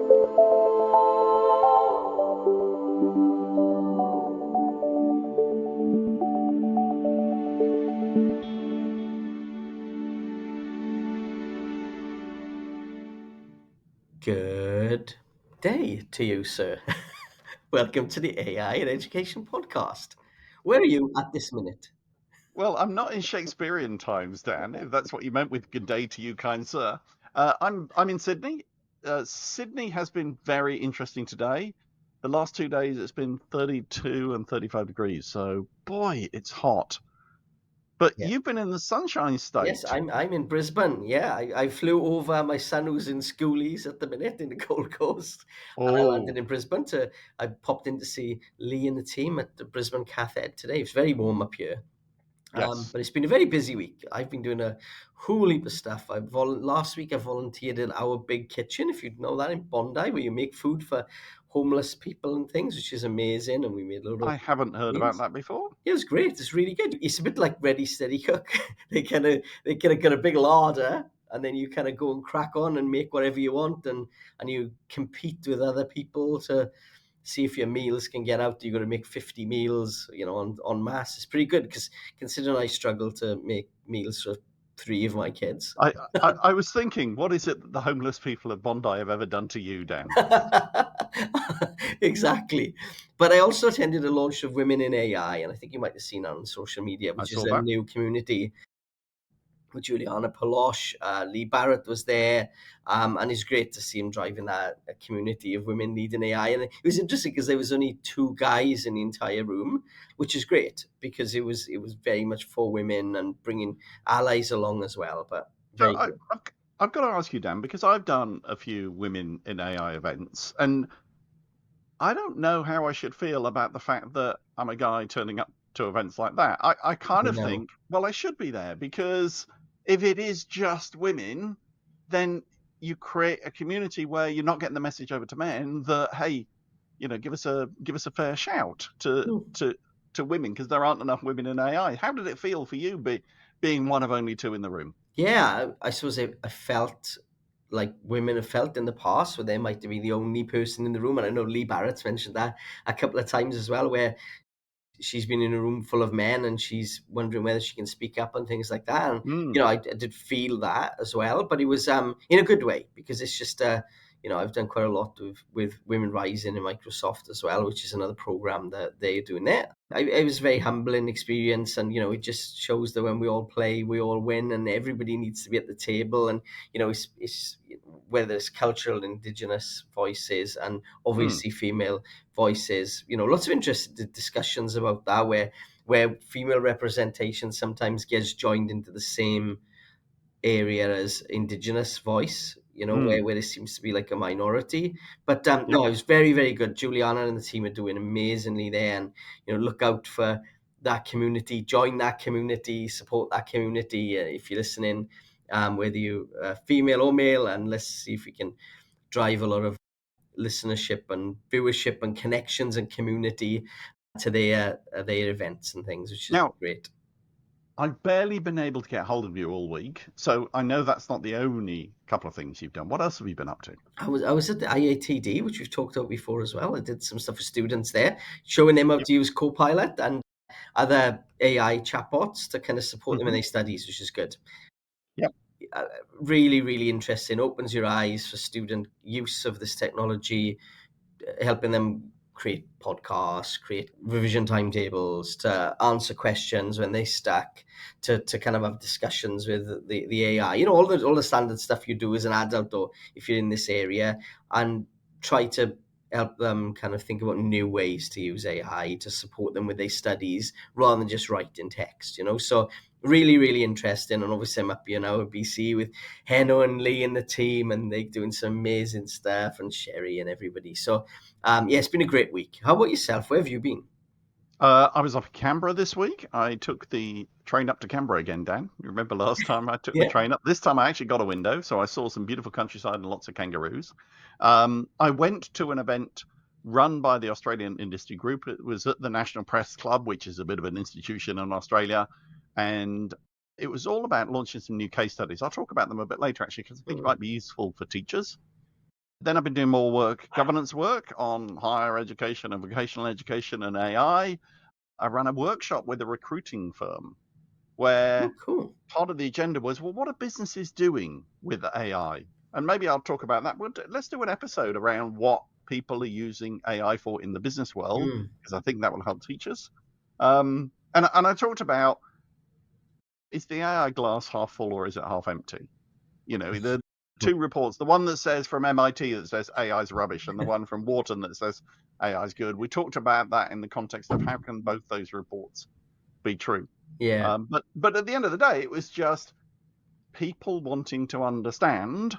Good day to you, sir. Welcome to the AI and Education Podcast. Where are you at this minute? Well, I'm not in Shakespearean times, Dan, if that's what you meant with good day to you, kind sir. I'm in Sydney. Sydney has been very interesting today. The last 2 days it's been 32 and 35 degrees, so boy, it's hot. But Yeah. you've been in the Sunshine Yes, State. I'm in Brisbane. Yeah, I flew over my son who's in schoolies at the minute in the Gold Coast, and I landed Oh, in Brisbane to. I popped in to see Lee and the team at the Brisbane Cath Ed today. It's very warm up here. yes. But it's been a very busy week. I've been doing a whole heap of stuff. Last week I volunteered in our big kitchen, if you know that, in Bondi, where you make food for homeless people and things, which is amazing. And we made a lot of I haven't heard about meals. that before. It was great. It's really good. It's a bit like Ready Steady Cook. They kind of got a big larder, and then you kind of go and crack on and make whatever you want, and you compete with other people to see if your meals can get out. You got to make 50 meals, on mass. It's pretty good because considering I struggle to make meals for three of my kids. I was thinking, what is it that the homeless people of Bondi have ever done to you, Dan? Exactly. But I also attended a launch of Women in AI, and I think you might have seen that on social media, I which is saw a that. new community with Juliana Palosh. Lee Barrett was there, and it's great to see him driving that a community of women leading AI. And it was interesting because there was only two guys in the entire room, which is great because it was very much for women and bringing allies along as well. But So very good. I've got to ask you, Dan, because I've done a few women in AI events, and I don't know how I should feel about the fact that I'm a guy turning up to events like that. I kind I of know. think, well, I should be there because if it is just women, then you create a community where you're not getting the message over to men that, hey, give us a fair shout to women because there aren't enough women in AI. How did it feel for you being one of only two in the room? Yeah, I suppose I felt like women have felt in the past, where they might be the only person in the room. And I know Lee Barrett's mentioned that a couple of times as well, where she's been in a room full of men and she's wondering whether she can speak up and things like that. And Mm, I did feel that as well, but it was in a good way because it's just I've done quite a lot with Women Rising in Microsoft as well, which is another program that they're doing there. It was a very humbling experience, and it just shows that when we all play, we all win, and everybody needs to be at the table. And it's whether it's cultural, indigenous voices, and mm. obviously female voices. Lots of interesting discussions about that, where female representation sometimes gets joined into the same area as indigenous voice, Mm. where it seems to be like a minority. But Yep. no, it was very, very good. Juliana and the team are doing amazingly there, and look out for that community, join that community, support that community. If you're listening, whether you female or male, and let's see if we can drive a lot of listenership and viewership and connections and community to their events and things, which is Now, great. I've barely been able to get hold of you all week, so I know that's not the only couple of things you've done. What else have you been up to? I was at the IATD, which we've talked about before as well. I did some stuff with students there, showing them how Yep. to use Copilot and other AI chatbots to kind of support them in Hmm. their studies, which is good. Yep. uh, Really, really interesting. Opens your eyes for student use of this technology, helping them create podcasts, create revision timetables, to answer questions when they stuck, to kind of have discussions with the AI. All the standard stuff you do as an adult, or if you're in this area, and try to help them kind of think about new ways to use AI to support them with their studies rather than just writing text. So really, really interesting. And obviously I'm up here now at BC with Heno and Lee and the team, and they're doing some amazing stuff, and Sherry and everybody. So yeah, it's been a great week. How about yourself? Where have you been? I was up in Canberra this week. I took the train up to Canberra again, Dan. You remember last time I took the Yeah. train up? This time I actually got a window, so I saw some beautiful countryside and lots of kangaroos. I went to an event run by the Australian Industry Group. It was at the National Press Club, which is a bit of an institution in Australia. And it was all about launching some new case studies. I'll talk about them a bit later, actually, because I think it Mm. might be useful for teachers. Then I've been doing more work, governance work on higher education and vocational education and AI. I ran a workshop with a recruiting firm where Oh, cool. part of the agenda was, well, what are businesses doing with AI? And maybe I'll talk about that. Let's do an episode around what people are using AI for in the business world, because I think that will help teachers. And I talked about, is the AI glass half full or is it half empty? You know, the two reports, the one that says from MIT that says AI is rubbish and the one from Wharton that says AI is good. We talked about that in the context of how can both those reports be true. Yeah. But at the end of the day, it was just people wanting to understand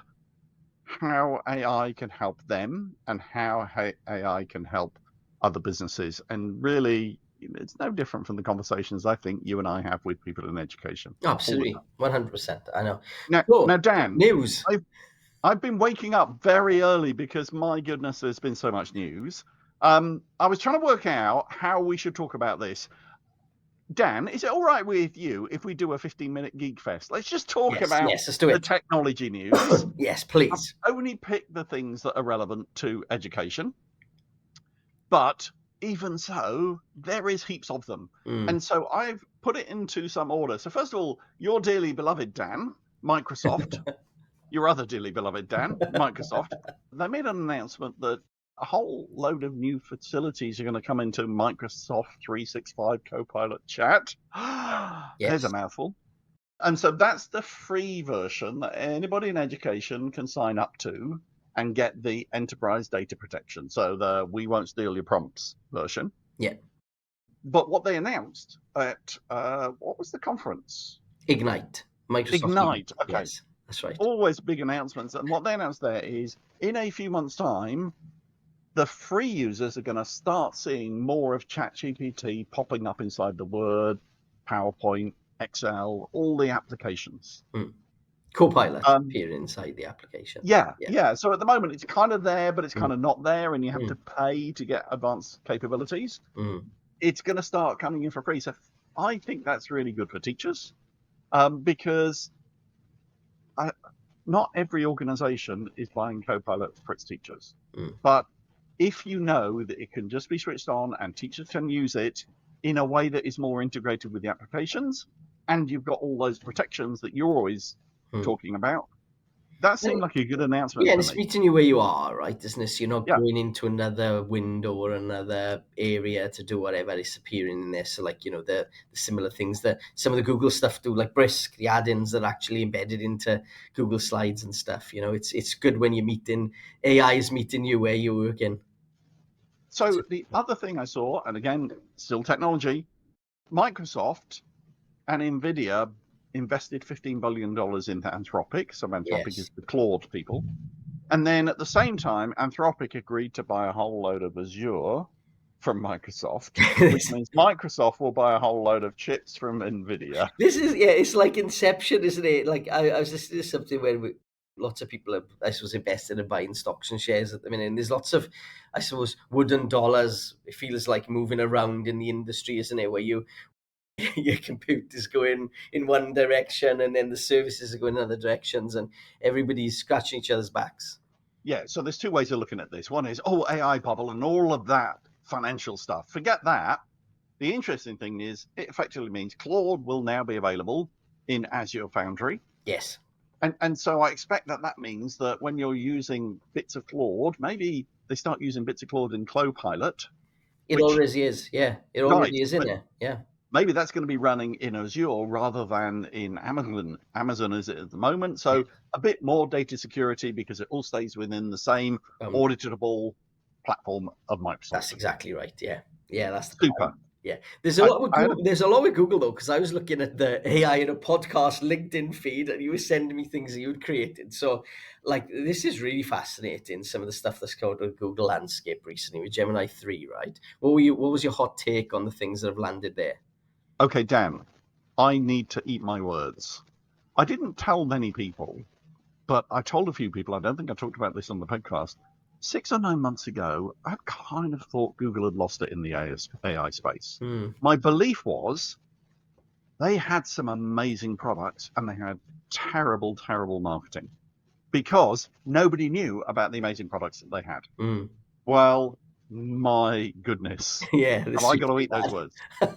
how AI can help them and how AI can help other businesses. And really, it's no different from the conversations I think you and I have with people in education all the Absolutely. time. 100%. I know. Now, So, Dan, news. I've been waking up very early because my goodness, there's been so much news. I was trying to work out how we should talk about this. Dan, is it all right with you if we do a 15-minute Geek Fest? Let's just talk Yes, about yes, let's do the it. technology news. Yes, I've please. only picked the things that are relevant to education, but even so, there is heaps of them. And so I've put it into some order. So first of all, your dearly beloved Dan, Microsoft, your other dearly beloved Dan, Microsoft, they made an announcement that a whole load of new facilities are going to come into Microsoft 365 Copilot chat. There's a Yes. mouthful. And so that's the free version that anybody in education can sign up to and get the enterprise data protection. So the we won't steal your prompts version. Yeah. But what they announced at, what was the conference? Ignite. Microsoft Ignite. Okay. Yes, that's right. Always big announcements. And what they announced there is in a few months' time, the free users are going to start seeing more of ChatGPT popping up inside the Word, PowerPoint, Excel, all the applications. Copilot appear inside the application. Yeah. So at the moment, it's kind of there, but it's kind Mm, of not there, and you have mm, to pay to get advanced capabilities. mm. It's going to start coming in for free. So I think that's really good for teachers because not every organization is buying Copilot for its teachers. But if you know that it can just be switched on and teachers can use it in a way that is more integrated with the applications, and you've got all those protections that you're always talking about, that seemed like a good announcement Yeah, and for it's me. meeting you where you are, right? Isn't it? So you're not Yeah. going into another window or another area to do whatever is appearing in there. So, like, the similar things that some of the Google stuff do, like Brisk, the add-ins that are actually embedded into Google Slides and stuff. It's good when you're meeting, AI is meeting you where you're working. So the other thing I saw, and again, still technology, Microsoft and NVIDIA invested $15 billion into Anthropic. So Anthropic is Yes. the Claude people. And then at the same time, Anthropic agreed to buy a whole load of Azure from Microsoft, which means Microsoft will buy a whole load of chips from NVIDIA. This is, yeah, it's like Inception, isn't it? Like I was listening to something where lots of people are, I suppose, invested in buying stocks and shares at the minute. And there's lots of, I suppose, wooden dollars. It feels like moving around in the industry, isn't it? Where your computer's going in one direction and then the services are going in other directions and everybody's scratching each other's backs. Yeah, so there's two ways of looking at this. One is, AI bubble and all of that financial stuff. Forget that. The interesting thing is it effectively means Claude will now be available in Azure Foundry. Yes. And so I expect that means that when you're using bits of Claude, maybe they start using bits of Claude in Copilot, It which, already is. Yeah. It right, already is in but there. Yeah. maybe that's going to be running in Azure rather than in Amazon. Amazon is it at the moment. Yeah. So a bit more data security because it all stays within the same auditable platform of That's Microsoft. exactly right. Yeah. Yeah. That's the Super. plan. Yeah. There's a I, lot with I had a, Google, there's a lot with Google though, because I was looking at the AI in a podcast LinkedIn feed and you were sending me things that you'd created. So like this is really fascinating, some of the stuff that's come out of Google landscape recently with Gemini 3, right? What was your hot take on the things that have landed there? okay, Dan, I need to eat my words. I didn't tell many people, but I told a few people. I don't think I talked about this on the podcast. 6 or 9 months ago, I kind of thought Google had lost it in the AI space. My belief was they had some amazing products and they had terrible, terrible marketing because nobody knew about the amazing products that they had. Well, my goodness. Yeah, Have this I used got to to be eat those bad. words?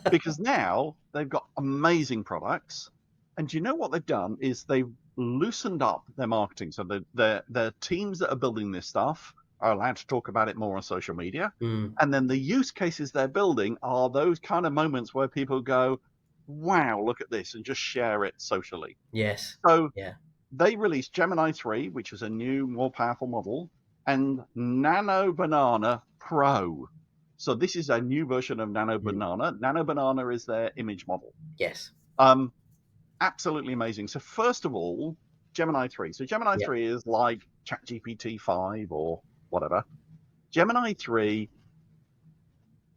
Because now they've got amazing products. And do you know what they've done is they've loosened up their marketing. So the teams that are building this stuff are allowed to talk about it more on social media. And then the use cases they're building are those kind of moments where people go, wow, look at this, and just share it socially. Yes. So Yeah. they released Gemini 3, which was a new, more powerful model, and Nano Banana Pro. So this is a new version of Nano Banana. Nano Banana is their image model. Yes. Absolutely amazing. So first of all, Gemini 3. So Gemini Yeah. 3 is like ChatGPT 5 or whatever. Gemini 3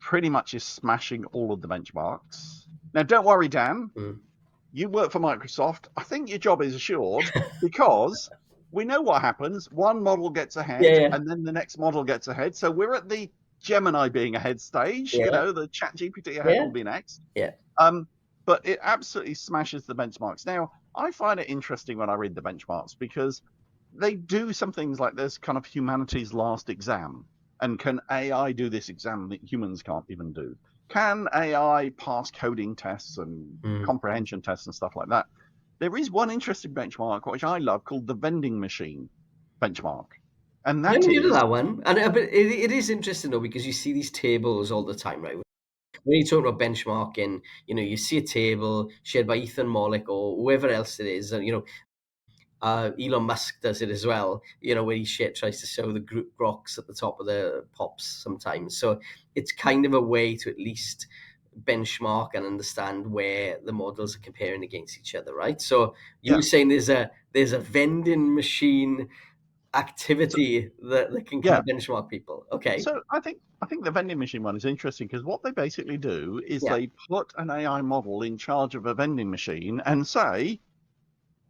pretty much is smashing all of the benchmarks. Now, don't worry, Dan. You work for Microsoft. I think your job is assured because we know what happens. One model gets ahead Yeah. and then the next model gets ahead. So we're at the Gemini being ahead stage. Yeah. The ChatGPT ahead Yeah. will be next. Yeah. But it absolutely smashes the benchmarks. Now, I find it interesting when I read the benchmarks because they do some things like this kind of humanity's last exam. And can AI do this exam that humans can't even do? Can AI pass coding tests and comprehension tests and stuff like that? There is one interesting benchmark, which I love, called the vending machine benchmark. And I that never heard of is, that one. And but it is interesting though because you see these tables all the time, right? When you talk about benchmarking, you see a table shared by Ethan Mollick or whoever else it is, and Elon Musk does it as well. Where he tries to show the group rocks at the top of the pops sometimes. So it's kind of a way to at least benchmark and understand where the models are comparing against each other, right? So you yeah. were saying there's a vending machine So, activity that can kind yeah. of benchmark people. Okay. So I think the vending machine one is interesting because what they basically do is Yeah. they put an AI model in charge of a vending machine and say,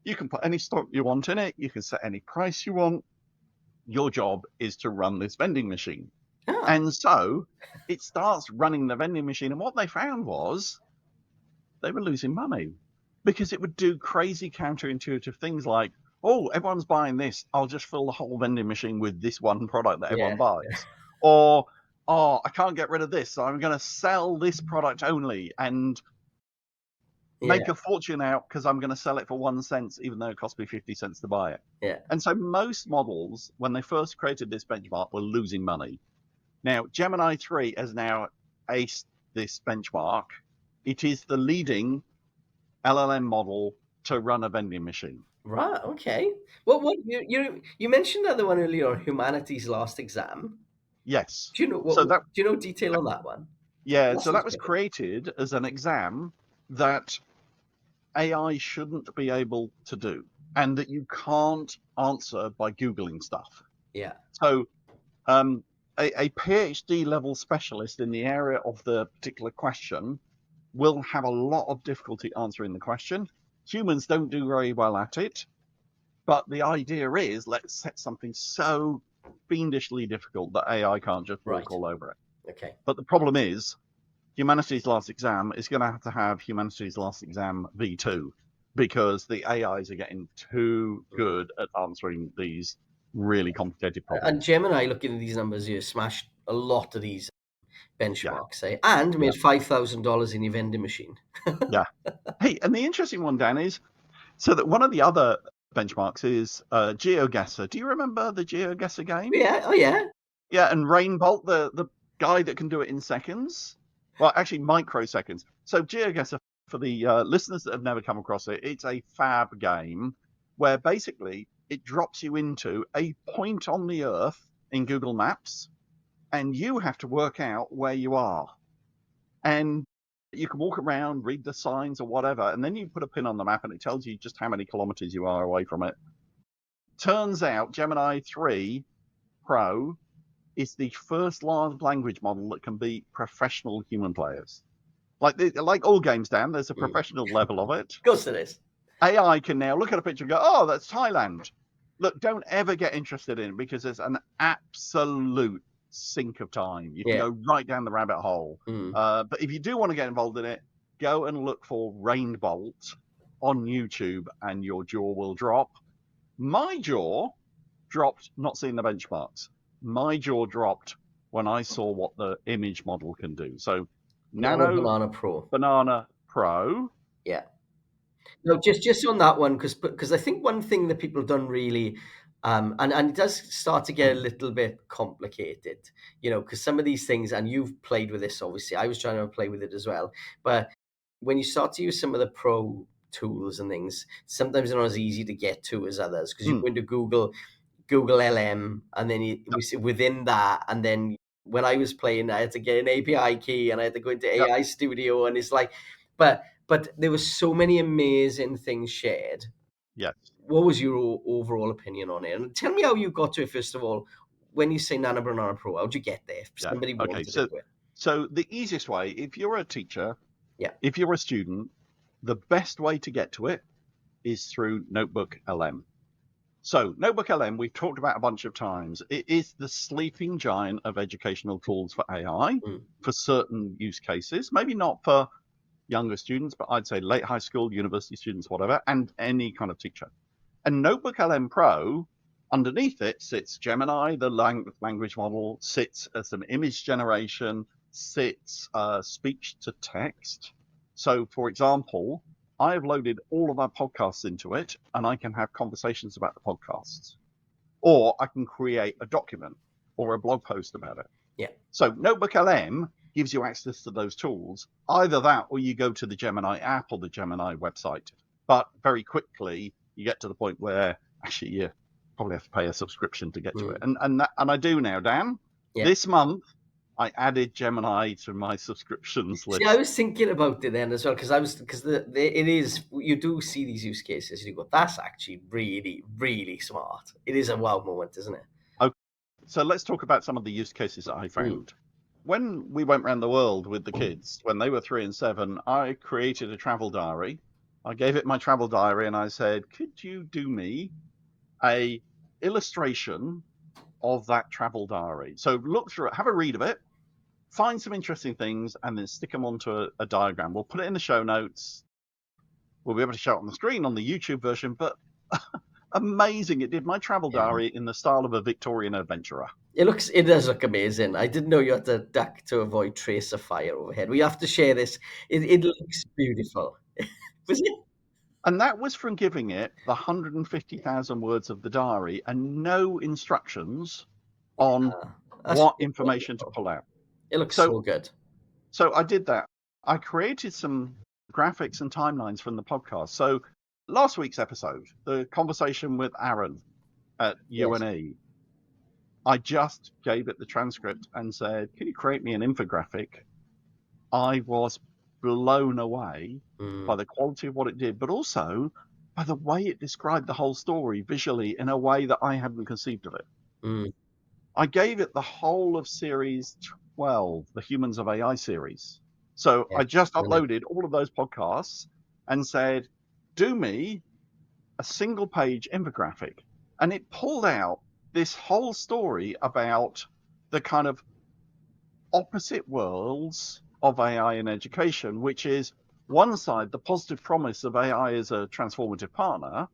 you can put any stock you want in it, you can set any price you want. Your job is to run this vending machine. Ah, And so it starts running the vending machine. And what they found was they were losing money because it would do crazy counterintuitive things like, oh, everyone's buying this. I'll just fill the whole vending machine with this one product that everyone yeah. buys. Or, oh, I can't get rid of this. So I'm going to sell this product only and make Yeah. a fortune out because I'm going to sell it for 1 cent, even though it cost me 50 cents to buy it. Yeah. And so most models, when they first created this benchmark, were losing money. Now, Gemini 3 has now aced this benchmark. It is the leading LLM model to run a vending machine. Right. Okay. What you mentioned the other one earlier on humanity's last exam. Yes. Do you know So that, do you know detail on that one? yeah, That so sounds that was good. created as an exam that AI shouldn't be able to do and that you can't answer by Googling stuff. Yeah. So a PhD level specialist in the area of the particular question will have a lot of difficulty answering the question. Humans don't do very well at it, but the idea is let's set something so fiendishly difficult that AI can't just walk Right. all over it. Okay. But the problem is, humanity's last exam is going to have humanity's last exam v2 because the AIs are getting too good at answering these really complicated And problems. Gemini, looking at these numbers here, smashed a lot of these Yeah, benchmarks, and yeah, made $5,000 in your vending machine. yeah. Hey, and the interesting one, Dan, is so that one of the other benchmarks is GeoGuessr. Do you remember the GeoGuessr game? Yeah. Oh, yeah. Yeah, and Rainbolt, the guy that can do it in seconds. Well, actually, microseconds. So GeoGuessr, for the listeners that have never come across it, it's a fab game where basically it drops you into a point on the Earth in Google Maps, and you have to work out where you are. And you can walk around, read the signs or whatever, and then you put a pin on the map and it tells you just how many kilometers you are away from it. Turns out Gemini 3 Pro is the first large language model that can beat professional human players. Like all games, Dan, there's a Mm. professional level of it. Of course it is. AI can now look at a picture and go, oh, that's Thailand. Look, don't ever get interested in it because it's an absolute sink of time. You can Yeah. go right down the rabbit hole. But if you do want to get involved in it, go and look for Rainbolt on YouTube and your jaw will drop. My jaw dropped not seeing the benchmarks. My jaw dropped when I saw what the image model can do. So Nano Nano Banana Pro. Banana Pro. Yeah. No, just on that one, because I think one thing that people have done really, and it does start to get a little bit complicated, because some of these things, and you've played with this, obviously, I was trying to play with it as well, but when you start to use some of the pro tools and things, sometimes they're not as easy to get to as others, because you go into Google LM, and then within that, and then when I was playing, I had to get an API key, and I had to go into Yep. AI Studio, and it's like, but there were so many amazing things shared. Yes. What was your overall opinion on it? And tell me how you got to it, first of all. When you say Nano Banana Pro, how'd you get there? If Yeah. somebody Okay. wanted to do it. So the easiest way, if you're a teacher, Yeah. if you're a student, the best way to get to it is through NotebookLM. So NotebookLM, we've talked about a bunch of times. It is the sleeping giant of educational tools for AI for certain use cases. Maybe not for younger students, but I'd say late high school, university students, whatever, and any kind of teacher. And NotebookLM Pro, underneath it sits Gemini, the language model, sits some image generation, sits speech to text. So, for example, I have loaded all of our podcasts into it, and I can have conversations about the podcasts. Or I can create a document or a blog post about it. Yeah. So NotebookLM gives you access to those tools. Either that, or you go to the Gemini app or the Gemini website. But very quickly, you get to the point where actually you probably have to pay a subscription to get to it. And I do now, Dan. Yeah. This month, I added Gemini to my subscriptions list. See, I was thinking about it then as well, because it is, you do see these use cases, and you go, that's actually really, really smart. It is a wow moment, isn't it? Okay, so let's talk about some of the use cases that I found. When we went around the world with the kids, when they were 3 and 7, I created a travel diary. I gave it my travel diary and I said, could you do me a illustration of that travel diary? So look through it, have a read of it, find some interesting things, and then stick them onto a diagram. We'll put it in the show notes. We'll be able to show it on the screen on the YouTube version, but amazing. It did my travel diary in the style of a Victorian adventurer. It does look amazing. I didn't know you had to duck to avoid trace of fire overhead. We have to share this. It looks beautiful. Was it? And that was from giving it the 150,000 words of the diary and no instructions on That's what information to wonderful. pull out. It looks so good. So I did that. I created some graphics and timelines from the podcast. So last week's episode, the conversation with Aaron at UNE, I just gave it the transcript and said, can you create me an infographic? I was blown away by the quality of what it did, but also by the way it described the whole story visually in a way that I hadn't conceived of it. I gave it the whole of series 12, the Humans of AI series. So I just uploaded all of those podcasts and said, do me a single page infographic. And it pulled out this whole story about the kind of opposite worlds of AI in education, which is one side, the positive promise of AI as a transformative partner,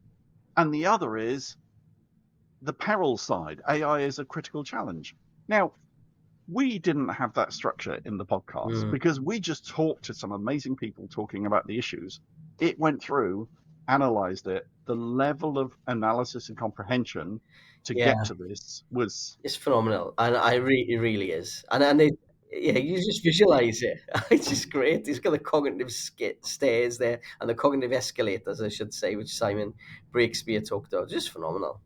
and the other is the peril side. AI is a critical challenge. Now, we didn't have that structure in the podcast because we just talked to some amazing people talking about the issues. It went through, analyzed it. The level of analysis and comprehension to get to this it's phenomenal, and it really is. You just visualize it. It's just great. He's got the cognitive stairs there, and the cognitive escalators, I should say, which Simon Breakspear talked about. Just phenomenal.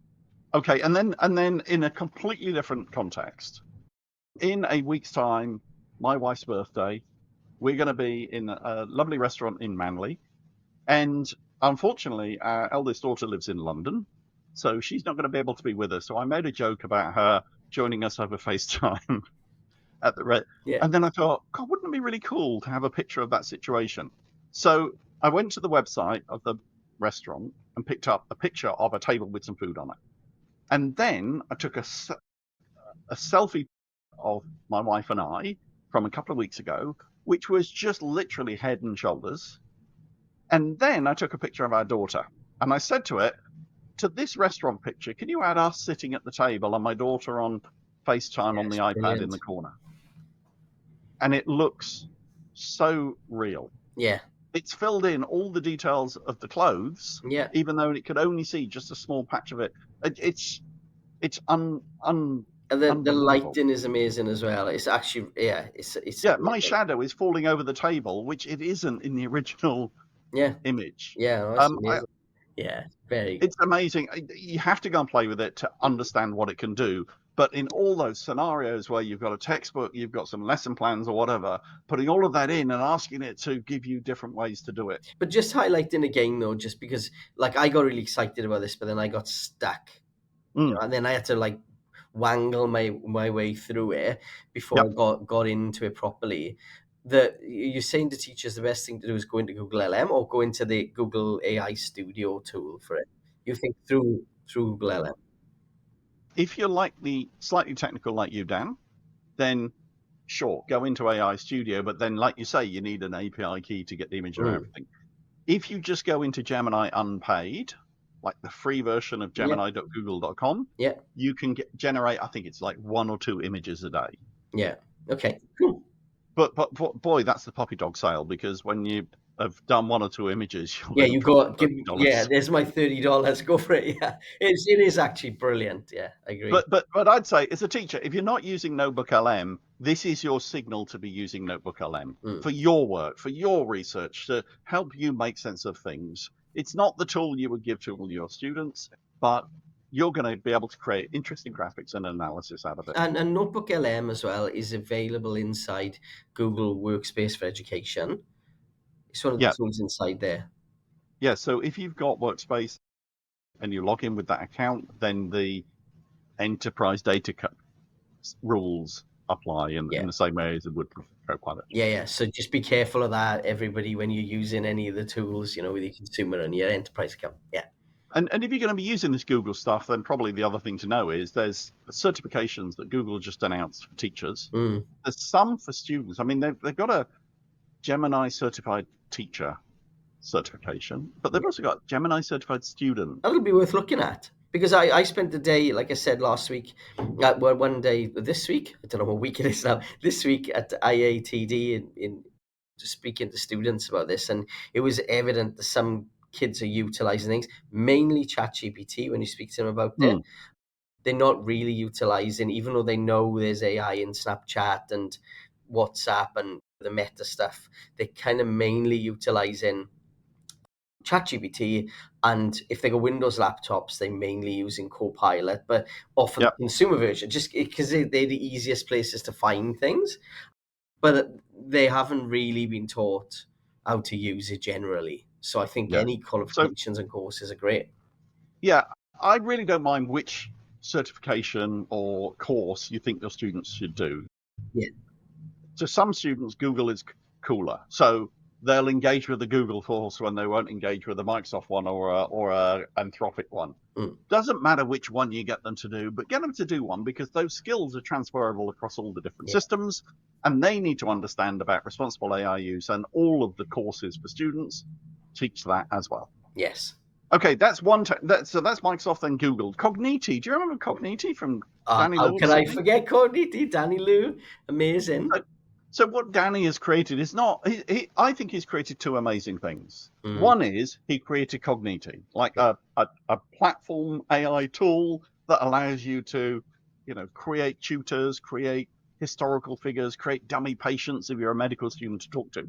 Okay, and then in a completely different context, in a week's time, my wife's birthday, we're going to be in a lovely restaurant in Manly, and unfortunately, our eldest daughter lives in London, so she's not going to be able to be with us. So I made a joke about her joining us over FaceTime at the and then I thought, God, wouldn't it be really cool to have a picture of that situation? So I went to the website of the restaurant and picked up a picture of a table with some food on it. And then I took a selfie of my wife and I from a couple of weeks ago, which was just literally head and shoulders. And then I took a picture of our daughter and I said to it, to this restaurant picture, can you add us sitting at the table and my daughter on FaceTime on the iPad brilliant. in the corner? And it looks so real. Yeah, It's filled in all the details of the clothes, yeah. even though it could only see just a small patch of it. It's And the unbelievable. lighting is amazing as well. It's actually, it's Yeah, my amazing. shadow is falling over the table, which it isn't in the original Yeah, image. yeah, no, it's I, amazing. Yeah, very. it's amazing. You have to go and play with it to understand what it can do. But in all those scenarios where you've got a textbook, you've got some lesson plans or whatever, putting all of that in and asking it to give you different ways to do it. But just highlighting again though, just because like I got really excited about this, but then I got stuck, Mm, and then I had to like wangle my way through it before yep. I got into it properly. The You're saying to teachers the best thing to do is go into Google LM or go into the Google AI Studio tool for it. You think through Google LM? If you're slightly technical like you, Dan, then sure, go into AI Studio. But then, like you say, you need an API key to get the image and Mm. everything. If you just go into Gemini unpaid, like the free version of Yeah, gemini.google.com, yeah, you can generate, I think it's like 1 or 2 images a day. yeah. Okay, cool. But boy, that's the puppy dog sale, because when you have done 1 or 2 images, you'll Yeah, end up you dropping got give. Yeah, $30. there's my $30. Go for it. Yeah, it is actually brilliant. Yeah, I agree. But I'd say, as a teacher, if you're not using NotebookLM, this is your signal to be using NotebookLM Mm. for your work, for your research, to help you make sense of things. It's not the tool you would give to all your students, but you're going to be able to create interesting graphics and analysis out of it. And Notebook LM as well is available inside Google Workspace for Education. It's one of the Yeah, tools inside there. yeah. So if you've got Workspace and you log in with that account, then the enterprise data rules apply in Yeah. the same way as it would for Copilot. Yeah, yeah. So just be careful of that, everybody, when you're using any of the tools, with your consumer and your enterprise account. Yeah. And if you're going to be using this Google stuff, then probably the other thing to know is there's certifications that Google just announced for teachers. Mm. There's some for students. I mean, they've got a Gemini certified teacher certification, but they've Yeah. also got Gemini certified student. That'll be worth looking at because I spent the day, like I said last week, well, one day this week, I don't know what week it is now, this week at IATD in just speaking to students about this. And it was evident that some kids are utilizing things, mainly ChatGPT, when you speak to them about it. Hmm. They're not really utilizing, even though they know there's AI in Snapchat and WhatsApp and the meta stuff, they're kind of mainly utilizing ChatGPT, and if they got Windows laptops, they're mainly using Copilot, but often the Yep. consumer version, just because they're the easiest places to find things, but they haven't really been taught how to use it generally. So I think Yeah. any So qualifications and courses are great. yeah, I really don't mind which certification or course you think your students should do. Yeah, To some students, Google is cooler. So they'll engage with the Google course when they won't engage with the Microsoft one or a Anthropic one. mm, Doesn't matter which one you get them to do, but get them to do one, because those skills are transferable across all the different yeah, systems, and they need to understand about responsible AI use, and all of the courses for students teach that as well. yes. Okay, that's one. So that's Microsoft and Google. Cogniti. Do you remember Cogniti from Danny How Lew at can I Sydney? forget Cogniti, Danny Lou? Amazing. So what Danny has created is not. I think he's created two amazing things. Mm, One is he created Cogniti, like a platform AI tool that allows you to, create tutors, create historical figures, create dummy patients if you're a medical student to talk to.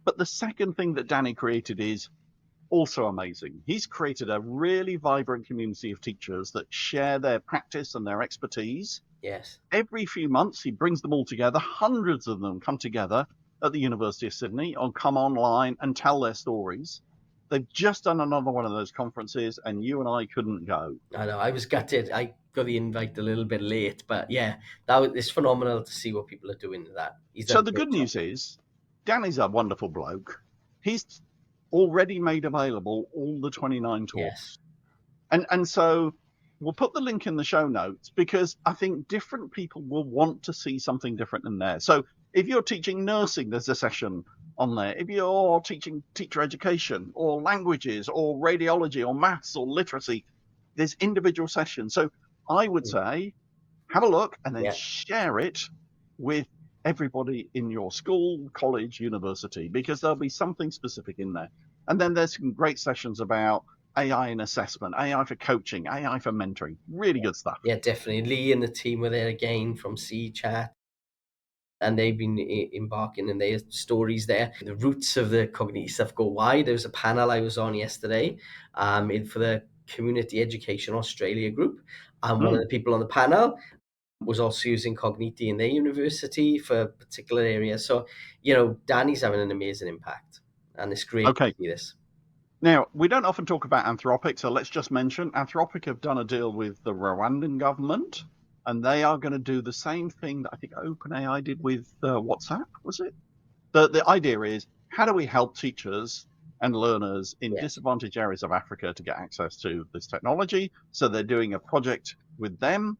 But the second thing that Danny created is also amazing. He's created a really vibrant community of teachers that share their practice and their expertise. yes. Every few months, he brings them all together. Hundreds of them come together at the University of Sydney or come online and tell their stories. They've just done another one of those conferences, and you and I couldn't go. I know. I was gutted. I got the invite a little bit late, but yeah, it's phenomenal to see what people are doing with that. He's done So a the great good job. news is, Danny's a wonderful bloke. He's already made available all the 29 Yes. talks. And so we'll put the link in the show notes, because I think different people will want to see something different in there. So if you're teaching nursing, there's a session on there. If you're teaching teacher education or languages or radiology or maths or literacy, there's individual sessions. So I would say, have a look and then Yeah. share it with everybody in your school, college, university, because there'll be something specific in there. And then there's some great sessions about AI in assessment, AI for coaching, AI for mentoring. Really good stuff. Yeah, definitely. Lee and the team were there again from C Chat, and they've been embarking in their stories there. The roots of the cognitive stuff go wide. There was a panel I was on yesterday for the Community Education Australia group. And one of the people on the panel was also using Cogniti in their university for particular areas. So, Danny's having an amazing impact, and it's great to Okay. see this. Now, we don't often talk about Anthropic, so let's just mention Anthropic have done a deal with the Rwandan government, and they are going to do the same thing that I think OpenAI did with WhatsApp, was it? The idea is, how do we help teachers and learners in Yeah. disadvantaged areas of Africa to get access to this technology? So they're doing a project with them.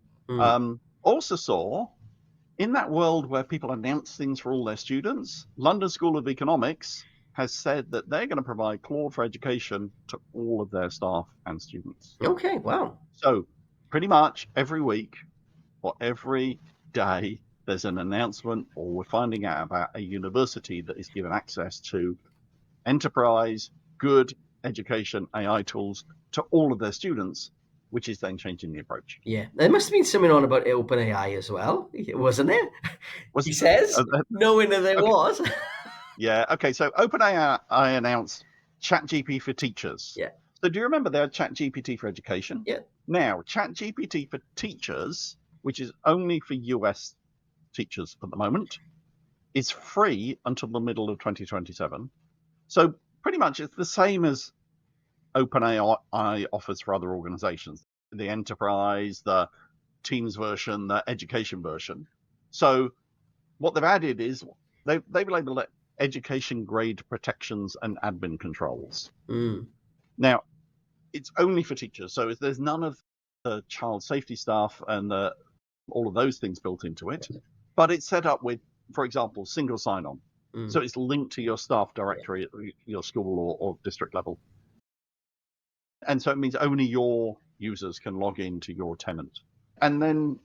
Also saw, in that world where people announce things for all their students, London School of Economics has said that they're going to provide Claude for Education to all of their staff and students. Okay, wow. So pretty much every week or every day, there's an announcement or we're finding out about a university that is given access to enterprise, good education AI tools to all of their students, which is then changing the approach. Yeah, there must have been something on about OpenAI as well, wasn't there? He says, knowing that there was. Yeah. Okay. So OpenAI announced ChatGPT for teachers. Yeah. So do you remember they had ChatGPT for education? Yeah. Now, ChatGPT for teachers, which is only for US teachers at the moment, is free until the middle of 2027. So pretty much it's the same as OpenAI offers for other organizations, the enterprise, the Teams version, the education version. So what they've added is they've labeled it education grade protections and admin controls. Now, it's only for teachers, so there's none of the child safety stuff and all of those things built into it, but it's set up with, for example, single sign-on. So it's linked to your staff directory at your school or district level. And so it means only your users can log into your tenant. And then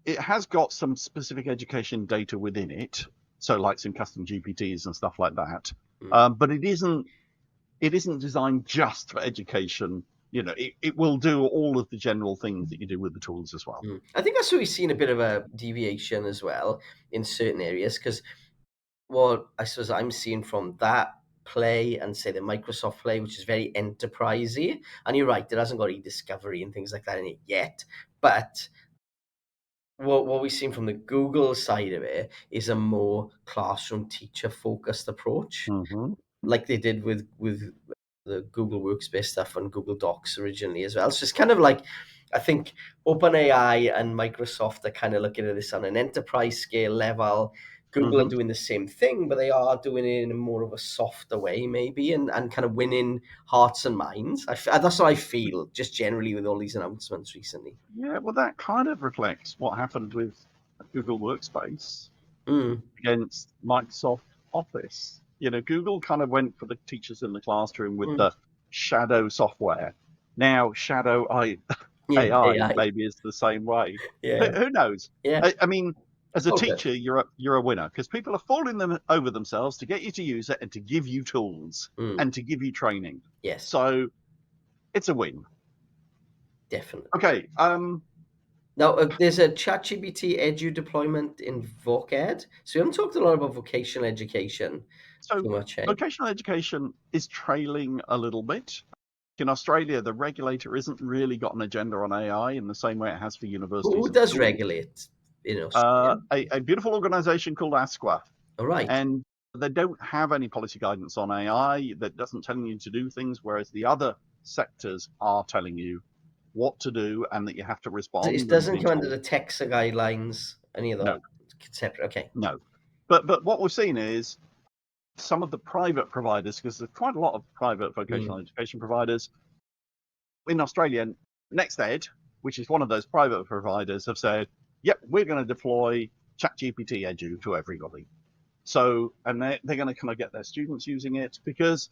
it has got some specific education data within it, so like some custom GPTs and stuff like that. But it isn't designed just for education. It will do all of the general things that you do with the tools as well. I think that's where we've seen a bit of a deviation as well in certain areas, because what I suppose I'm seeing from that play and say the Microsoft play, which is very enterprisey, and you're right, it hasn't got e-discovery and things like that in it yet, but what we've seen from the Google side of it is a more classroom teacher focused approach, like they did with the Google Workspace stuff on Google Docs originally as well. So it's kind of like, I think OpenAI and Microsoft are kind of looking at this on an enterprise scale level. Google are doing the same thing, but they are doing it in a more of a softer way, maybe, and kind of winning hearts and minds. That's how I feel, just generally with all these announcements recently. Yeah, well, that kind of reflects what happened with Google Workspace against Microsoft Office. Google kind of went for the teachers in the classroom with the shadow software. Now, shadow AI maybe is the same way. Yeah. Who knows? Yeah. I mean, as a teacher, you're a winner because people are falling over themselves to get you to use it and to give you tools and to give you training. Yes. So it's a win. Definitely. Okay. Now, there's a ChatGPT Edu deployment in VocEd. So we haven't talked a lot about vocational education So too much, eh? vocational education is trailing a little bit. In Australia, the regulator isn't really got an agenda on AI in the same way it has for universities. Who does regulate in Australia? A beautiful organization called ASQA. All right. And they don't have any policy guidance on AI that doesn't tell you to do things, whereas the other sectors are telling you what to do and that you have to respond. It doesn't come under the TEXA guidelines, any of that? No. Separate, okay. No. But what we've seen is some of the private providers, because there's quite a lot of private vocational education providers in Australia, NextEd, which is one of those private providers, have said, yep, we're going to deploy ChatGPT Edu to everybody. So, and they're going to kind of get their students using it because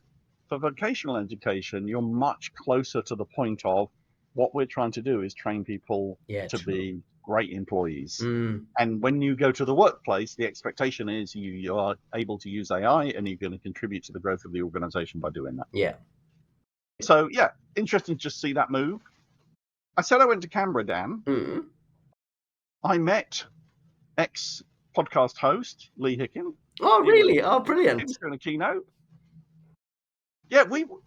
For vocational education, you're much closer to the point of what we're trying to do is train people Yeah, to true. be great employees. Mm, And when you go to the workplace, the expectation is you are able to use AI and you're going to contribute to the growth of the organization by doing that. yeah. So, yeah, interesting to just see that move. I said I went to Canberra, Dan. Mm. I met ex podcast host Lee Hicken. Oh, He was really? Oh, brilliant. doing a keynote. Yeah,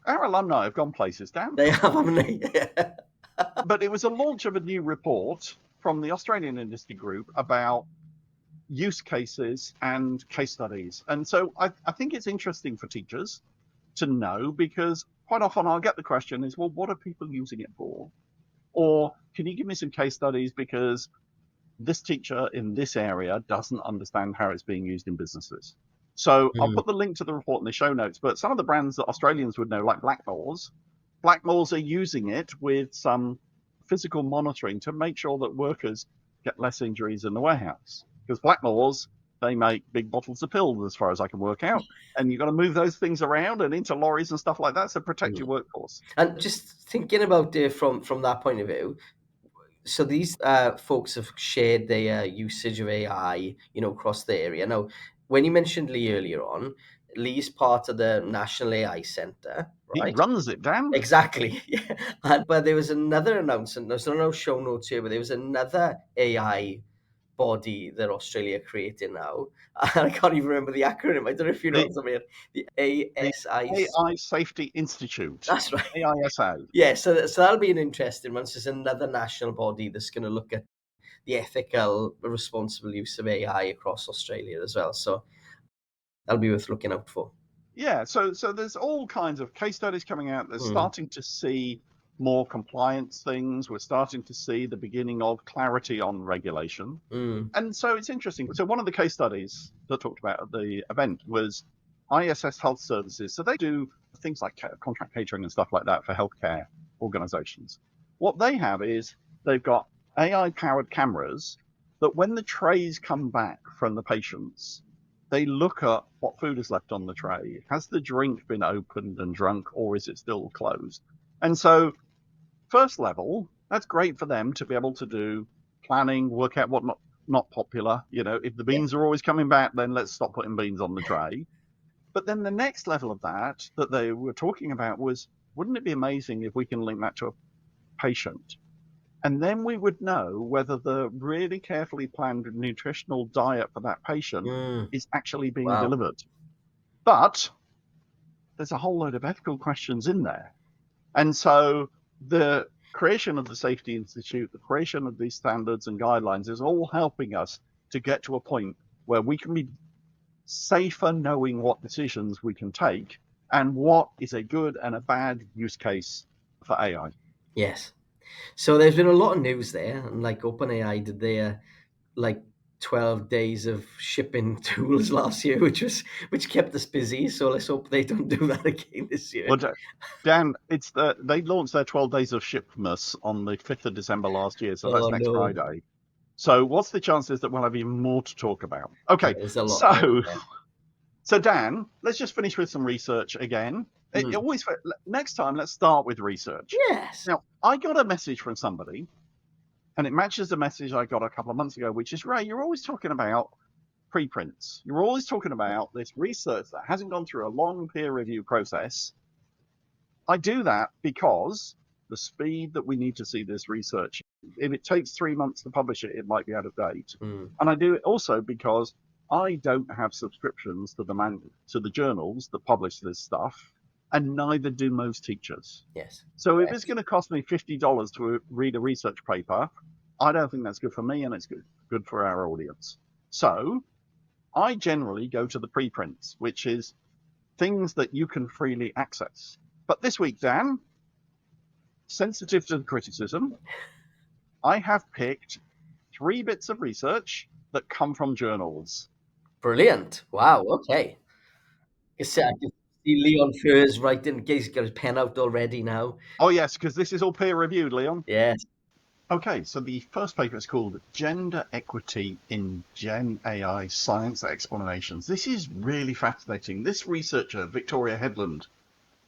our alumni have gone places, Dan. They have, haven't they? But it was a launch of a new report from the Australian Industry Group about use cases and case studies. And so I think it's interesting for teachers to know, because quite often I'll get the question is, well, what are people using it for? Or can you give me some case studies because this teacher in this area doesn't understand how it's being used in businesses. So I'll Mm, put the link to the report in the show notes, but some of the brands that Australians would know, like Blackmores are using it with some physical monitoring to make sure that workers get less injuries in the warehouse. Because Blackmores, they make big bottles of pills, as far as I can work out, and you've got to move those things around and into lorries and stuff like that, so protect your mm. workforce. And just thinking about it from that point of view, so these folks have shared their usage of AI, across the area. Now, when you mentioned Lee earlier on, Lee's part of the National AI Centre, He right? runs it, Dan. Exactly. Yeah. But there was another announcement. There's no show notes here, but there was another AI body that Australia created now. And I can't even remember the acronym. I don't know if you know The, something. The the ASI. AI Safety Institute, That's right. AISA. Yeah, so that'll be an interesting one. So there's another national body that's going to look at the ethical, responsible use of AI across Australia as well. So that'll be worth looking out for. Yeah, so there's all kinds of case studies coming out. They're Mm, starting to see more compliance things. We're starting to see the beginning of clarity on regulation. mm, And so it's interesting. So one of the case studies that talked about at the event was ISS Health Services. So they do things like contract catering and stuff like that for healthcare organizations. What they have is they've got AI powered cameras that when the trays come back from the patients, they look at what food is left on the tray. Has the drink been opened and drunk, or is it still closed? And so, first level, that's great for them to be able to do planning, work out what not popular. If the yeah. beans are always coming back, then let's stop putting beans on the tray. But then the next level of that they were talking about was, wouldn't it be amazing if we can link that to a patient? And then we would know whether the really carefully planned nutritional diet for that patient Mm, is actually being wow. delivered. But there's a whole load of ethical questions in there. And so the creation of the Safety Institute, the creation of these standards and guidelines is all helping us to get to a point where we can be safer knowing what decisions we can take and what is a good and a bad use case for AI. Yes. So there's been a lot of news there, and like OpenAI did their like 12 days of shipping tools last year, which kept us busy. So let's hope they don't do that again this year. Well, Dan, they launched their 12 days of Shipmas on the 5th of December last year, so that's Oh next no. Friday. So what's the chances that we'll have even more to talk about? Yeah, Okay, there's a lot more. so Yeah. so Dan, let's just finish with some research again. Mm. Next time, let's start with research. Yes. Now, I got a message from somebody, and it matches the message I got a couple of months ago, which is, Ray, you're always talking about preprints. You're always talking about this research that hasn't gone through a long peer review process. I do that because the speed that we need to see this research, if it takes 3 months to publish it, it might be out of date. Mm. And I do it also because I don't have subscriptions to the journals that publish this stuff, and neither do most teachers. Yes. So if it's Correct. going to cost me $50 to read a research paper, I don't think that's good for me, and it's good for our audience. So I generally go to the preprints, which is things that you can freely access. But this week, Dan, sensitive to criticism, I have picked 3 bits of research that come from journals. Brilliant. Wow. Okay. I can see Leon Furs writing. He's got his pen out already now. Oh, yes, because this is all peer reviewed, Leon. Yes. Okay, so the first paper is called Gender Equity in Gen AI Science Explanations. This is really fascinating. This researcher, Victoria Headland,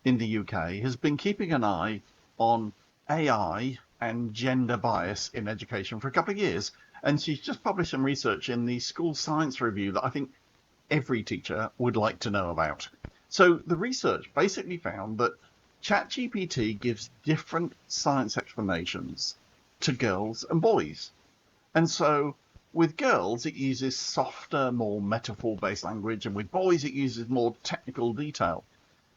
in the UK has been keeping an eye on AI and gender bias in education for a couple of years. And she's just published some research in the School Science Review that I think every teacher would like to know about. So the research basically found that ChatGPT gives different science explanations to girls and boys. And so with girls, it uses softer, more metaphor-based language, and with boys, it uses more technical detail.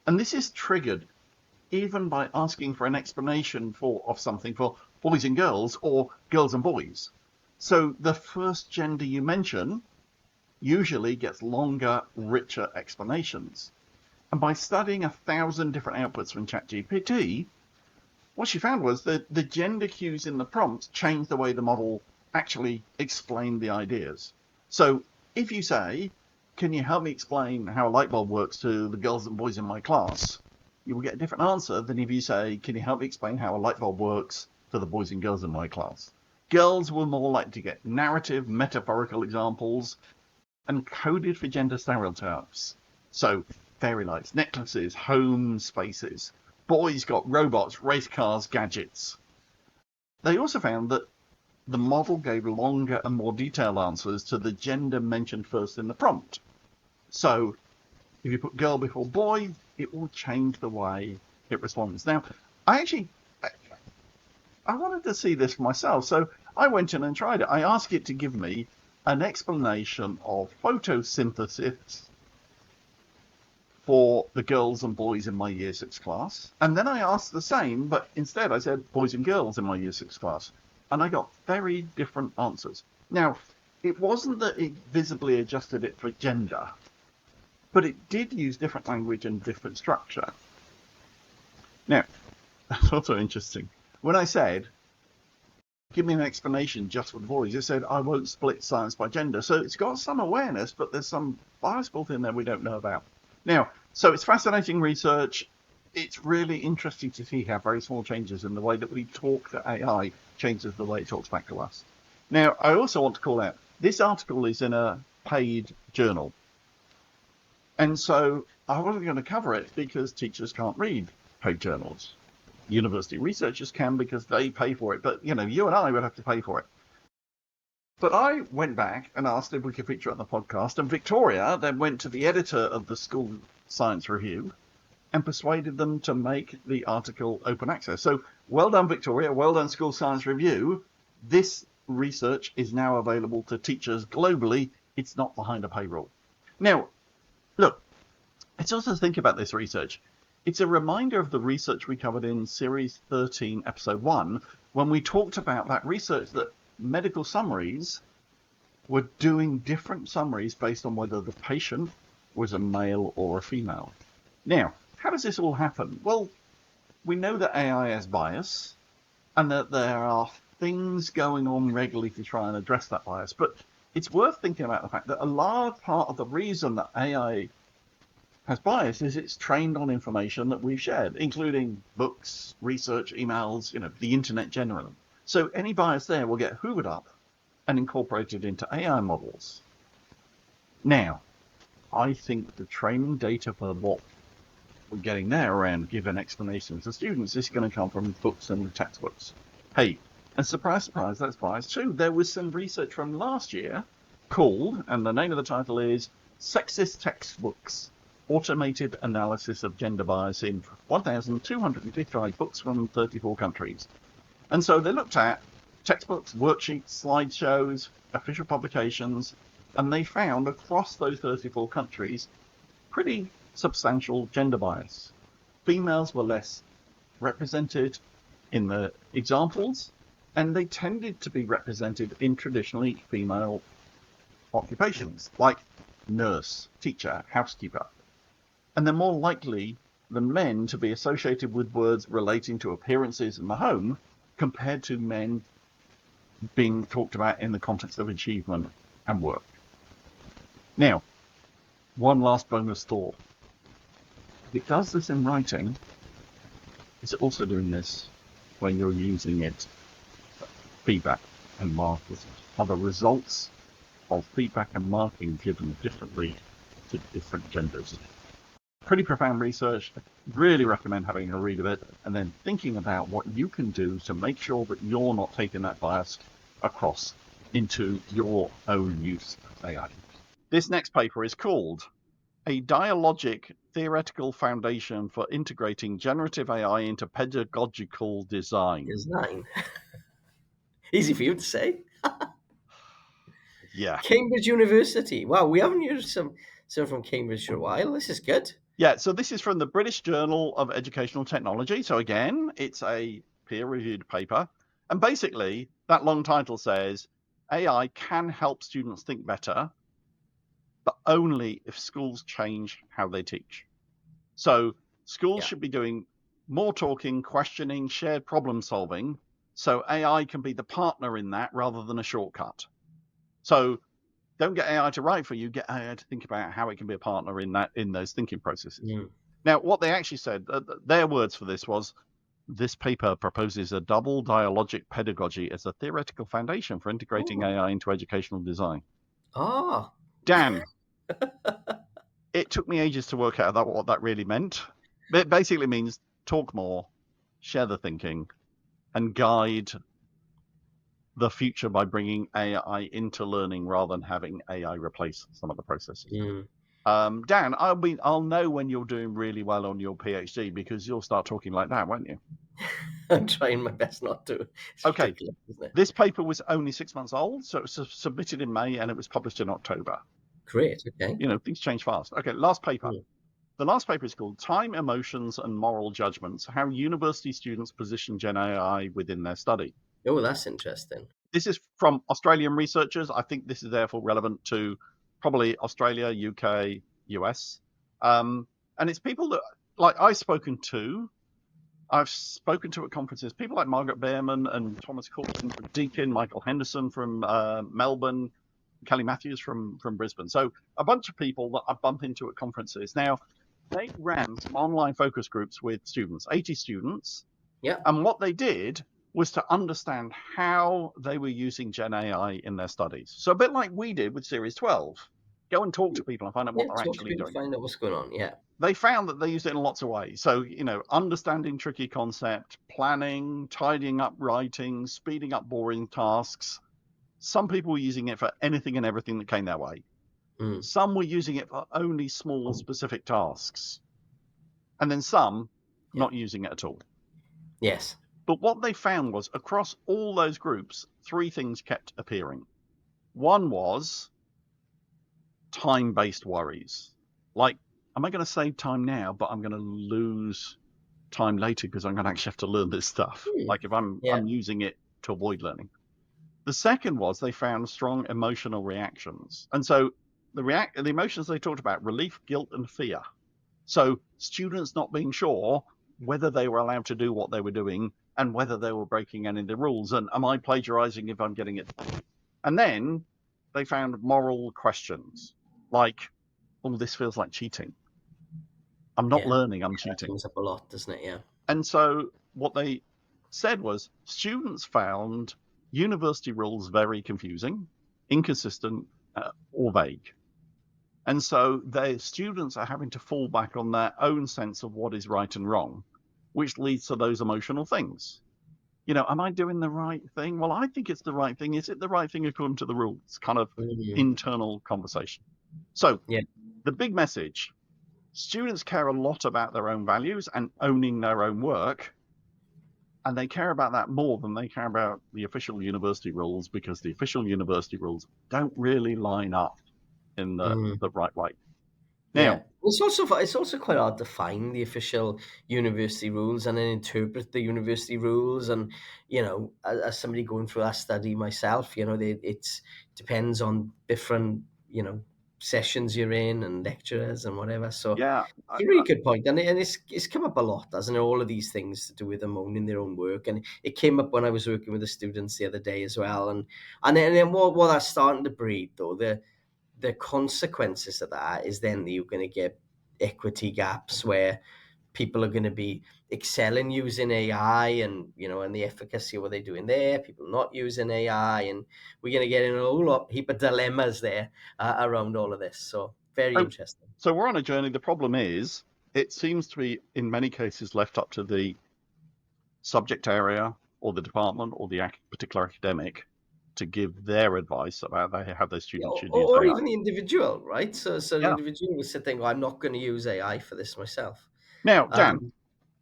And this is triggered even by asking for an explanation of something for boys and girls or girls and boys. So the first gender you mention usually gets longer, richer explanations. And by studying 1,000 different outputs from ChatGPT, what she found was that the gender cues in the prompt changed the way the model actually explained the ideas. So if you say, can you help me explain how a light bulb works to the girls and boys in my class? You will get a different answer than if you say, can you help me explain how a light bulb works to the boys and girls in my class? Girls were more likely to get narrative, metaphorical examples and coded for gender stereotypes. So fairy lights, necklaces, home spaces. Boys got robots, race cars, gadgets. They also found that the model gave longer and more detailed answers to the gender mentioned first in the prompt. So if you put girl before boy, it will change the way it responds. Now, I wanted to see this for myself, so I went in and tried it. I asked it to give me an explanation of photosynthesis for the girls and boys in my Year 6 class. And then I asked the same, but instead I said boys and girls in my Year 6 class. And I got very different answers. Now, it wasn't that it visibly adjusted it for gender, but it did use different language and different structure. Now, that's also interesting. When I said, give me an explanation just for the boys, it said, I won't split science by gender. So it's got some awareness, but there's some bias built in there we don't know about. Now, so it's fascinating research. It's really interesting to see how very small changes in the way that we talk to AI changes the way it talks back to us. Now, I also want to call out, this article is in a paid journal. And so I wasn't going to cover it because teachers can't read paid journals. University researchers can because they pay for it. But, you and I would have to pay for it. But I went back and asked if we could feature it on the podcast. And Victoria then went to the editor of the School Science Review and persuaded them to make the article open access. So well done, Victoria. Well done, School Science Review. This research is now available to teachers globally. It's not behind a paywall. Now, look, let's also think about this research. It's a reminder of the research we covered in Series 13, Episode 1, when we talked about that research that medical summaries were doing different summaries based on whether the patient was a male or a female. Now, how does this all happen? Well, we know that AI has bias and that there are things going on regularly to try and address that bias. But it's worth thinking about the fact that a large part of the reason that AI has bias is it's trained on information that we've shared, including books, research, emails, the internet generally. So any bias there will get hoovered up and incorporated into AI models. Now, I think the training data for what we're getting there around giving explanations to students is going to come from books and textbooks. Hey, and surprise, surprise, that's biased too. There was some research from last year called, and the name of the title is Sexist Textbooks, Automated Analysis of Gender Bias in 1,255 books from 34 countries. And so they looked at textbooks, worksheets, slideshows, official publications, and they found across those 34 countries pretty substantial gender bias. Females were less represented in the examples, and they tended to be represented in traditionally female occupations, like nurse, teacher, housekeeper. And they're more likely than men to be associated with words relating to appearances in the home compared to men being talked about in the context of achievement and work. Now, one last bonus thought. If it does this in writing, it's also doing this when you're using it for feedback and marking. Are the results of feedback and marking given differently to different genders? Pretty profound research. Really recommend having a read of it and then thinking about what you can do to make sure that you're not taking that bias across into your own use of AI. This next paper is called A Dialogic Theoretical Foundation for Integrating Generative AI into Pedagogical Design. Design. Easy for you to say. Yeah. Cambridge University. Wow, we haven't used some from Cambridge for a while. This is good. Yeah, so this is from the British Journal of Educational Technology. So again, it's a peer-reviewed paper. And basically, that long title says AI can help students think better, but only if schools change how they teach. So schools Yeah. should be doing more talking, questioning, shared problem solving, so AI can be the partner in that rather than a shortcut. So don't get AI to write for you, get AI to think about how it can be a partner in those thinking processes. Mm. Now, what they actually said, their words for this was, this paper proposes a double dialogic pedagogy as a theoretical foundation for integrating Oh. AI into educational design. Ah. Dan, it took me ages to work out what that really meant. It basically means talk more, share the thinking, and guide the future by bringing AI into learning rather than having AI replace some of the processes. Mm. Dan, I'll know when you're doing really well on your PhD because you'll start talking like that, won't you? I'm trying my best not to. It's Okay. ridiculous, isn't it? This paper was only 6 months old, so it was submitted in May and it was published in October. Great. Okay. You know, things change fast. Okay, last paper. Mm. The last paper is called Time, Emotions and Moral Judgments, How University Students Position Gen AI Within Their Study. Oh, that's interesting. This is from Australian researchers. I think this is therefore relevant to probably Australia, UK, US. And it's people that, like, I've spoken to at conferences, people like Margaret Behrman and Thomas Coulson from Deakin, Michael Henderson from Melbourne, Kelly Matthews from Brisbane. So a bunch of people that I bump into at conferences. Now, they ran some online focus groups with students, 80 students. Yeah. And what they did was to understand how they were using Gen AI in their studies. So a bit like we did with Series 12. Go and talk to people and find out Yeah. what they're Talk to actually people, doing. find out what's going on. Yeah. They found that they used it in lots of ways. So, you know, understanding tricky concept, planning, tidying up writing, speeding up boring tasks. Some people were using it for anything and everything that came their way. Mm. Some were using it for only small specific tasks. And then some Yeah. not using it at all. Yes. But what they found was across all those groups, three things kept appearing. One was time-based worries. Like, am I going to save time now, but I'm going to lose time later because I'm going to actually have to learn this stuff? Mm. Like if I'm Yeah. using it to avoid learning. The second was they found strong emotional reactions. And so the emotions they talked about, relief, guilt, and fear. So students not being sure whether they were allowed to do what they were doing and whether they were breaking any of the rules. And am I plagiarizing if I'm getting it? And then they found moral questions like, oh, this feels like cheating. I'm not Yeah. learning, I'm That cheating. comes up a lot, doesn't it? Yeah. And so what they said was students found university rules very confusing, inconsistent, or vague. And so their students are having to fall back on their own sense of what is right and wrong, which leads to those emotional things. You know, am I doing the right thing? Well, I think it's the right thing. Is it the right thing according to the rules? Kind of internal conversation. So Yeah. the big message, students care a lot about their own values and owning their own work. And they care about that more than they care about the official university rules because the official university rules don't really line up in the right way. Yeah. Now, It's also quite hard to find the official university rules and then interpret the university rules. And as somebody going through that study myself, it's depends on different sessions you're in and lecturers and whatever. So yeah, it's a really good point, and it's come up a lot, doesn't it? All of these things to do with them owning their own work, and it came up when I was working with the students the other day as well. And then what that's starting to breed though, the consequences of that is then you're going to get equity gaps where people are going to be excelling using AI and the efficacy of what they're doing there, people not using AI, and we're going to get in a whole heap of dilemmas there around all of this. So very interesting. so we're on a journey. The problem is it seems to be, in many cases, left up to the subject area or the department or the particular academic to give their advice about how their Yeah, students should use AI. even the individual, right? So the Yeah. individual will sit there and go, I'm not going to use AI for this myself. Now, Dan,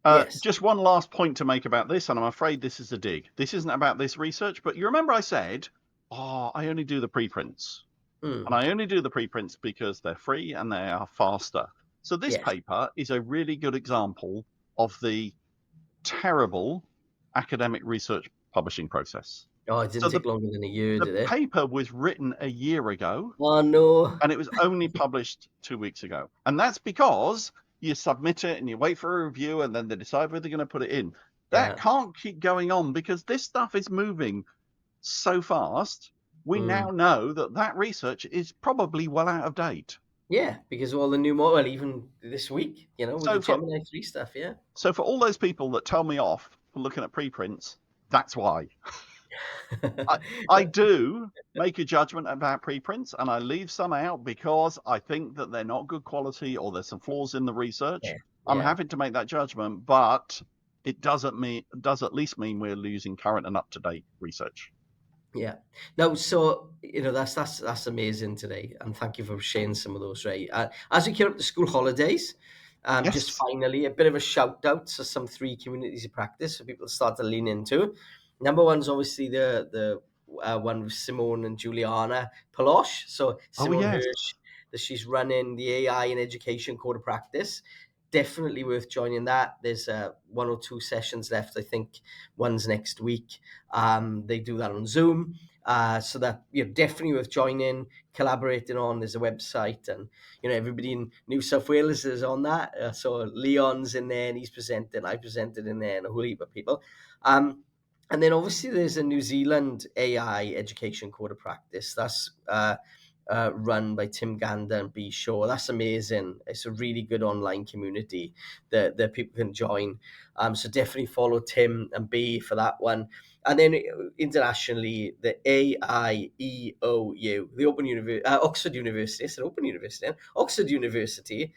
Yes. just one last point to make about this, and I'm afraid this is a dig. This isn't about this research, but you remember I said, I only do the preprints. And I only do the preprints because they're free and they are faster. So this Yes. paper is a really good example of the terrible academic research publishing process. Oh, it So didn't take longer than a year, the did it? paper was written a year ago Oh, no. and it was only published 2 weeks ago. And that's because you submit it and you wait for a review and then they decide whether they're going to put it in. That Yeah. can't keep going on because this stuff is moving so fast. We now Mm. know that research is probably well out of date. Yeah, because all the new model, well, even this week, with the So for Gemini 3 stuff, yeah. so for all those people that tell me off for looking at preprints, that's why. I do make a judgment about preprints and I leave some out because I think that they're not good quality or there's some flaws in the research. Yeah, I'm yeah. happy to make that judgment, but it does at least mean we're losing current and up-to-date research. Yeah. No, so that's amazing today, and thank you for sharing some of those. Right, as we came up to school holidays, just Yes. finally a bit of a shout out to some three communities of practice for people to start to lean into. Number one's obviously the one with Simone and Juliana Palosh. So Oh, Simone yes. Hirsch, that she's running the AI in education code of practice. Definitely worth joining that. There's one or two sessions left. I think one's next week. They do that on Zoom. So that definitely worth joining, collaborating on. There's a website, and everybody in New South Wales is on that. So Leon's in there, and he's presenting. I presented in there, and a whole heap of people. And then obviously there's a New Zealand AI education code of practice. That's run by Tim Gander and B Shaw. That's amazing. It's a really good online community that people can join. So definitely follow Tim and B for that one. And then internationally, the AIEOU, the Oxford University. It's an Open University, Oxford University.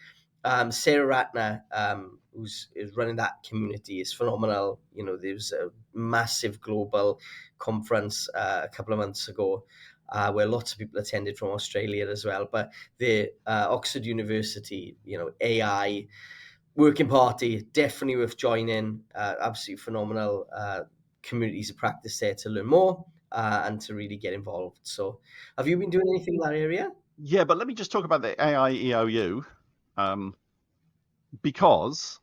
Sarah Ratner, who's is running that community, is phenomenal. There was a massive global conference a couple of months ago where lots of people attended from Australia as well. But the Oxford University, AI working party, definitely worth joining. Absolutely phenomenal communities of practice there to learn more and to really get involved. So, have you been doing anything in that area? Yeah, but let me just talk about the AIEOU, because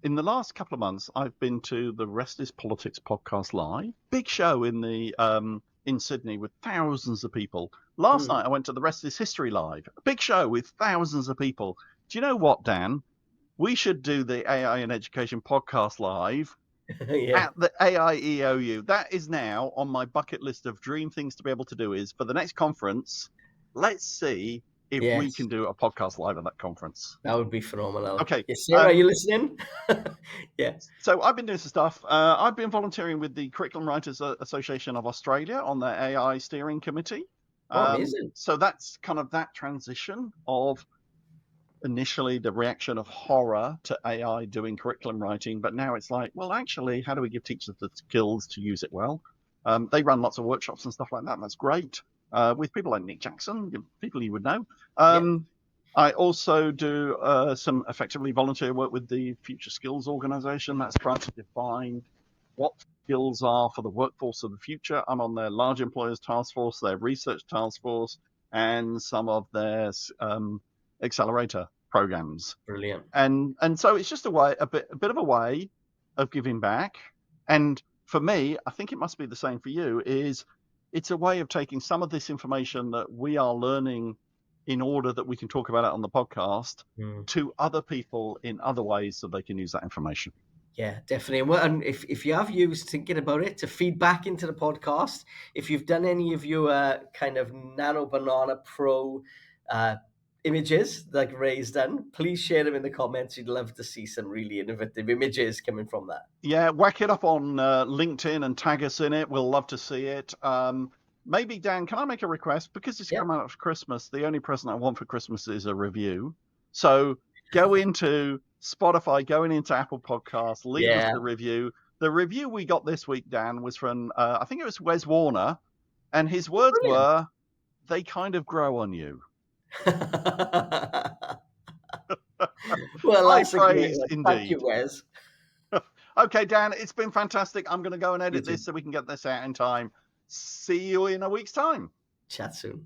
in the last couple of months, I've been to the Rest is Politics podcast live, big show in Sydney with thousands of people. Last night, I went to the Rest is History live, a big show with thousands of people. Do you know what, Dan? We should do the AI in Education podcast live Yeah. at the AIEOU. That is now on my bucket list of dream things to be able to do. Is for the next conference, let's see if we Yes. can do a podcast live at that conference. That would be phenomenal. Okay. Yes, Sarah, are you listening? Yeah. So I've been doing some stuff. I've been volunteering with the Curriculum Writers Association of Australia on their AI steering committee. Oh, amazing. So that's kind of that transition of initially the reaction of horror to AI doing curriculum writing, but now it's like, well, actually, how do we give teachers the skills to use it well? They run lots of workshops and stuff like that. And that's great with people like Nick Jackson, people you would know. Yeah. I also do some effectively volunteer work with the Future Skills Organization. That's trying to define what skills are for the workforce of the future. I'm on their large employers task force, their research task force, and some of their accelerator programs. Brilliant. And so it's just a bit of a way of giving back. And for me, I think it must be the same for you, it's a way of taking some of this information that we are learning in order that we can talk about it on the podcast to other people in other ways so they can use that information. Yeah, definitely. And if you have used thinking about it to feed back into the podcast, if you've done any of your kind of Nano Banana Pro images like Ray's done, please share them in the comments. We'd love to see some really innovative images coming from that. Yeah, whack it up on LinkedIn and tag us in it. We'll love to see it. Maybe, Dan, can I make a request? Because it's coming up for Christmas, the only present I want for Christmas is a review. So go into Spotify, going into Apple Podcasts, leave us Yeah. a review. The review we got this week, Dan, was from, I think it was Wes Warner, and his words Brilliant. were, they kind of grow on you. Well, High that's a great praise one. Thank you, indeed. Wes. Okay, Dan, it's been fantastic. I'm going to go and You edit too. this so we can get this out in time. See you in a week's time. Chat soon.